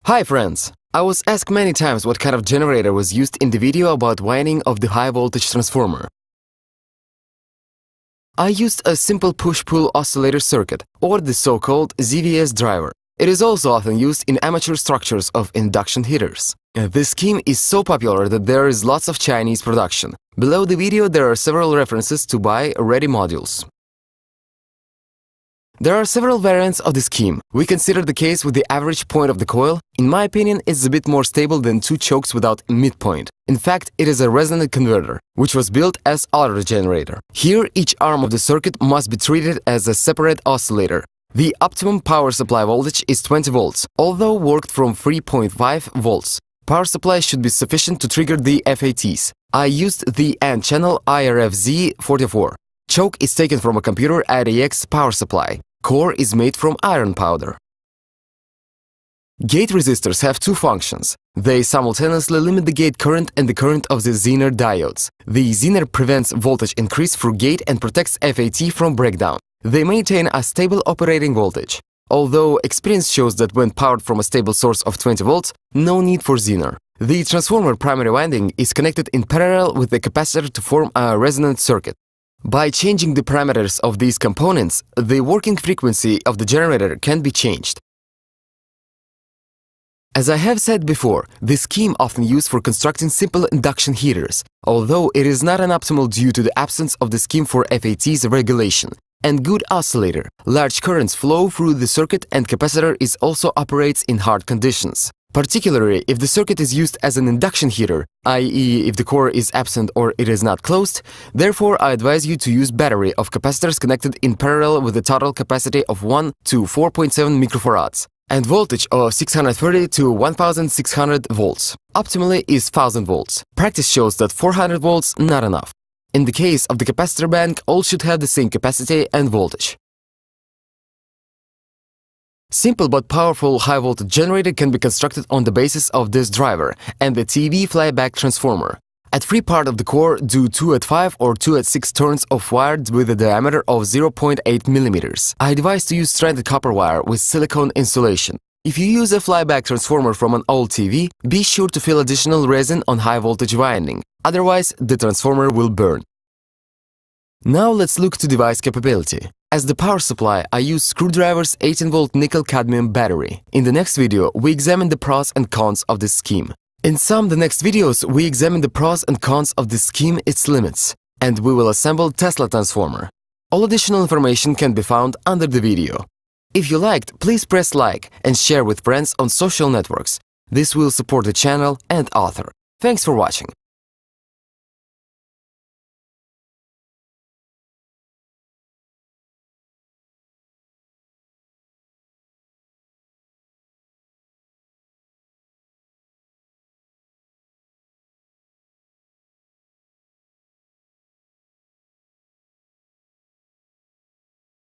Hi friends! I was asked many times what kind of generator was used in the video about winding of the high voltage transformer. I used a simple push-pull oscillator circuit, or the so-called ZVS driver. It is also often used in amateur structures of induction heaters. This scheme is so popular that there is lots of Chinese production. Below the video there are several references to buy ready modules. There are several variants of the scheme. We consider the case with the average point of the coil. In my opinion, it's a bit more stable than two chokes without midpoint. In fact, it is a resonant converter, which was built as auto generator. Here, each arm of the circuit must be treated as a separate oscillator. The optimum power supply voltage is 20 volts, although worked from 3.5 volts. Power supply should be sufficient to trigger the FATs. I used the N-channel IRFZ44. Choke is taken from a computer IDX power supply. Core is made from iron powder. Gate resistors have two functions. They simultaneously limit the gate current and the current of the Zener diodes. The Zener prevents voltage increase through gate and protects FAT from breakdown. They maintain a stable operating voltage. Although experience shows that when powered from a stable source of 20 volts, no need for Zener. The transformer primary winding is connected in parallel with the capacitor to form a resonant circuit. By changing the parameters of these components, the working frequency of the generator can be changed. As I have said before, this scheme often used for constructing simple induction heaters, although it is not an optimal due to the absence of the scheme for FAT's regulation. And good oscillator, large currents flow through the circuit and capacitor is also operates in hard conditions. Particularly if the circuit is used as an induction heater, i.e. if the core is absent or it is not closed. Therefore, I advise you to use battery of capacitors connected in parallel with a total capacity of 1 to 4.7 microfarads and voltage of 630 to 1600 volts. Optimally is 1000 volts. Practice shows that 400 volts not enough. In the case of the capacitor bank, all should have the same capacity and voltage. Simple but powerful high-voltage generator can be constructed on the basis of this driver and the TV flyback transformer. At free part of the core, do 2 at 5 or 2 at 6 turns of wire with a diameter of 0.8 mm. I advise to use stranded copper wire with silicone insulation. If you use a flyback transformer from an old TV, be sure to fill additional resin on high-voltage winding, otherwise the transformer will burn. Now let's look to device capability. As the power supply, I use screwdriver's 18-volt nickel-cadmium battery. In the next video, we examine the pros and cons of this scheme. In some the next videos, we examine the pros and cons of this scheme, its limits, and we will assemble Tesla transformer. All additional information can be found under the video. If you liked, please press like and share with friends on social networks. This will support the channel and author. Thanks for watching.